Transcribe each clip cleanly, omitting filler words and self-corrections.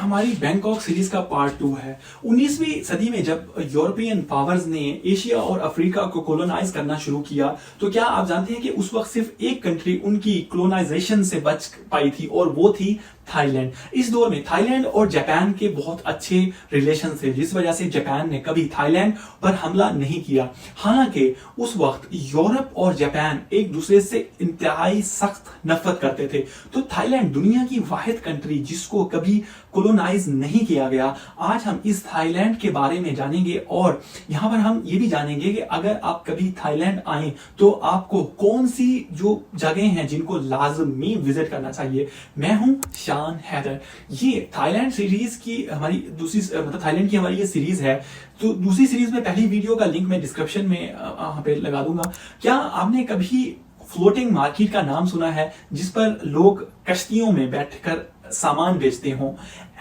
हमारी Bangkok series का part 2 है। 19वीं सदी में जब यूरोपियन पावर्स ने एशिया और अफ्रीका को कॉलोनाइज करना शुरू किया, तो क्या आप जानते हैं कि उस वक्त सिर्फ एक कंट्री उनकी कॉलोनाइजेशन से बच पाई थी और वो थी थाईलैंड। इस दौर में थाईलैंड और जापान के बहुत अच्छे रिलेशन थे, जिस वजह से जापान ने कभी थाईलैंड पर हमला नहीं किया। हालांकि उस वक्त यूरोप और जापान एक दूसरे से इंतहाई सख्त नफरत करते थे। तो थाईलैंड दुनिया की वाहिद कंट्री जिसको कभी कॉलोनाइज नहीं किया गया। आज हम इस थाईलैंड के बारे में जानेंगे और यहां पर हम ये भी जानेंगे कि अगर आप कभी थाईलैंड आए तो आपको कौन सी जो जगह हैं जिनको लाजमी विजिट करना चाहिए। मैं हूं शान हैदर। ये थाईलैंड सीरीज की हमारी दूसरी मतलब थाईलैंड की हमारी ये सीरीज है। तो दूसरी सीरीज में पहली वीडियो का लिंक मैं डिस्क्रिप्शन में यहाँ पे लगा दूंगा। क्या आपने कभी फ्लोटिंग मार्केट का नाम सुना है, जिस पर लोग कश्तियों में बैठकर सामान बेचते हों?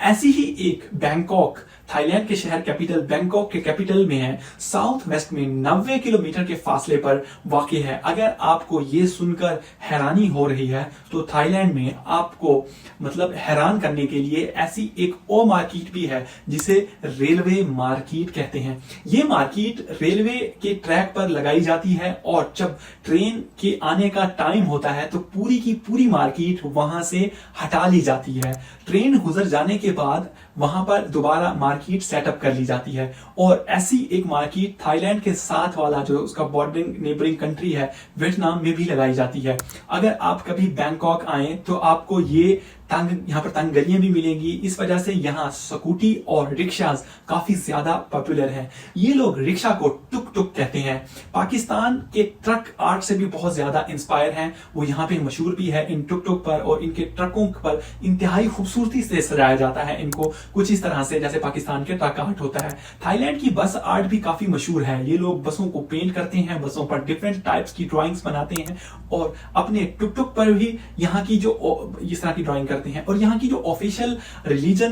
ऐसी ही एक बैंकॉक थाईलैंड के शहर कैपिटल बैंकॉक के कैपिटल में है, साउथ वेस्ट में 90 किलोमीटर के फासले पर वाक़ है। अगर आपको ये सुनकर हैरानी हो रही है तो थाईलैंड में आपको मतलब हैरान करने के लिए ऐसी एक और मार्केट भी है जिसे रेलवे मार्केट कहते हैं। ये मार्केट रेलवे के ट्रैक पर लगाई जाती है और जब ट्रेन के आने का टाइम होता है तो पूरी की पूरी मार्केट वहां से हटा ली जाती है। ट्रेन गुजर जाने के बाद वहां पर दोबारा मार्केट सेटअप कर ली जाती है। और ऐसी एक मार्केट थाईलैंड के साथ वाला जो उसका बॉर्डरिंग नेबरिंग कंट्री है वियतनाम में भी लगाई जाती है। अगर आप कभी बैंकॉक आए तो आपको ये यहाँ पर तंग गलियां भी मिलेंगी। इस वजह से यहाँ स्कूटी और रिक्शाज काफी ज्यादा पॉपुलर हैं। ये लोग रिक्शा को टुक टुक कहते हैं। पाकिस्तान के ट्रक आर्ट से भी बहुत ज्यादा इंस्पायर हैं। वो यहाँ पे मशहूर भी है इन टुक टुक पर, और इनके ट्रकों पर इंतहाई खूबसूरती से सजाया जाता है इनको, कुछ इस तरह से जैसे पाकिस्तान के ट्रक आर्ट होता है। थाईलैंड की बस आर्ट भी काफी मशहूर है। ये लोग बसों को पेंट करते हैं, बसों पर डिफरेंट टाइप्स की ड्राइंग्स बनाते हैं और अपने टुक टुक पर भी यहाँ की जो इस तरह की ड्राइंग करते हैं। और यहाँ की जो ऑफिशियल रिलीजन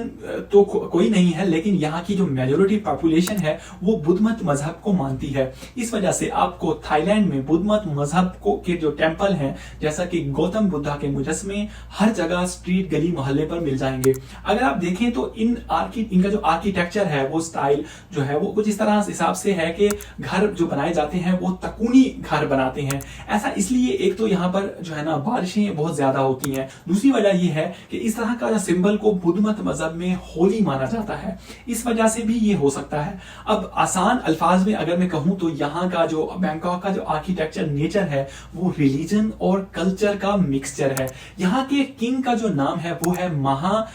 तो कोई नहीं है, लेकिन यहाँ की जो मेजॉरिटी पॉपुलेशन है वो बुद्ध मत मजहब को मानती है। इस वजह से आपको थाईलैंड में बुद्ध मत मजहब को के जो टेंपल हैं, जैसा कि गौतम बुद्धा के मुजस्मे हर जगह स्ट्रीट गली मोहल्ले पर मिल जाएंगे। अगर आप देखें तो इनका जो आर्किटेक्चर है वो स्टाइल जो है वो कुछ इस तरह हिसाब से है कि घर जो बनाए जाते हैं वो तकूनी घर बनाते हैं। ऐसा इसलिए, एक तो यहाँ पर जो है ना बारिशें बहुत ज्यादा होती हैं, दूसरी वजह यह है कि इस तरह का सिंबल को बुद्ध मत मजहब में होली माना जाता है। इस वजह से भी ये हो सकता है। अब आसान अल्फाज में अगर मैं कहूं तो यहाँ का जो बैंकॉक का जो आर्किटेक्चर नेचर है वो रिलीजन और कल्चर का मिक्सचर है। यहाँ के किंग का जो नाम है वो है महा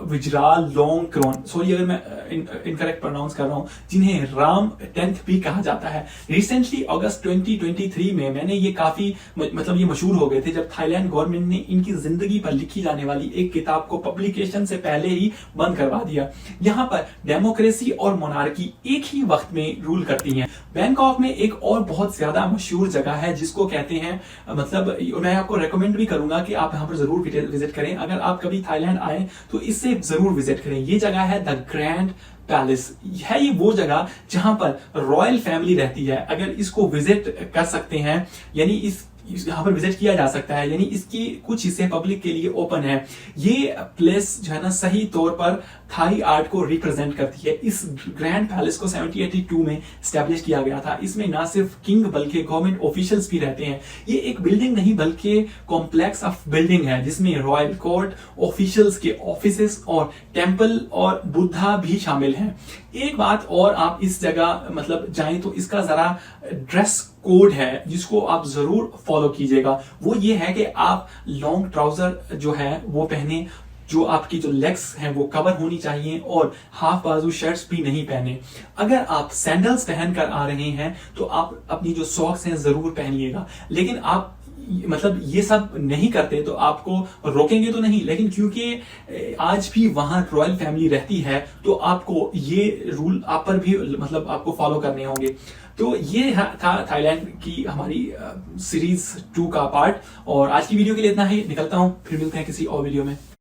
विजरालोंगक्रॉन, सॉरी अगर मैं इनकरेक्ट प्रोनाउंस कर रहा हूं, जिन्हें राम 10th भी कहा जाता है। रिसेंटली अगस्त 2023 में मैंने ये काफी मतलब ये मशहूर हो गए थे जब थाईलैंड गवर्नमेंट ने इनकी जिंदगी पर लिखी जाने वाली एक किताब को पब्लिकेशन से पहले ही बंद करवा दिया। यहाँ पर डेमोक्रेसी और मोनार्की एक ही वक्त में रूल करती हैं। बैंकॉक में एक और बहुत ज्यादा मशहूर जगह है जिसको कहते हैं, मतलब मैं आपको रेकमेंड भी करूंगा कि आप यहाँ पर जरूर विजिट करें। अगर आप कभी थाईलैंड आए तो इससे जरूर विजिट करें। ये जगह है द ग्रैंड पैलेस। है ये वो जगह जहां पर रॉयल फैमिली रहती है। अगर इसको विजिट कर सकते हैं, यानी यहाँ पर विजिट किया जा सकता है, यानी इसकी कुछ हिस्से पब्लिक के लिए ओपन है। ये प्लेस जो है ना सही तौर पर थाई आर्ट को रिप्रेजेंट करती है। इस ग्रैंड पैलेस को 1782 में स्टैब्लिश किया गया था। इसमें ना सिर्फ किंग बल्कि गवर्नमेंट ऑफिशियल्स भी रहते हैं। ये एक बिल्डिंग नहीं बल्कि कॉम्प्लेक्स ऑफ बिल्डिंग है जिसमें रॉयल कोर्ट, ऑफिशियल्स के ऑफिसेस और टेंपल और बुद्धा भी शामिल हैं। एक बात और, आप इस जगह मतलब जाएं तो इसका जरा ड्रेस कोड है जिसको आप जरूर फॉलो कीजिएगा। वो ये है कि आप लॉन्ग ट्राउजर जो है वो पहने, जो आपकी जो लेग्स हैं वो कवर होनी चाहिए, और हाफ बाजू शर्ट्स भी नहीं पहने। अगर आप सैंडल्स पहनकर आ रहे हैं तो आप अपनी जो सॉक्स हैं जरूर पहनिएगा। लेकिन आप मतलब ये सब नहीं करते तो आपको रोकेंगे तो नहीं, लेकिन क्योंकि आज भी वहां रॉयल फैमिली रहती है तो आपको ये रूल आप पर भी मतलब आपको फॉलो करने होंगे। तो ये था थाईलैंड की हमारी सीरीज 2 का पार्ट, और आज की वीडियो के लिए इतना ही। निकलता हूं, फिर मिलते हैं किसी और वीडियो में।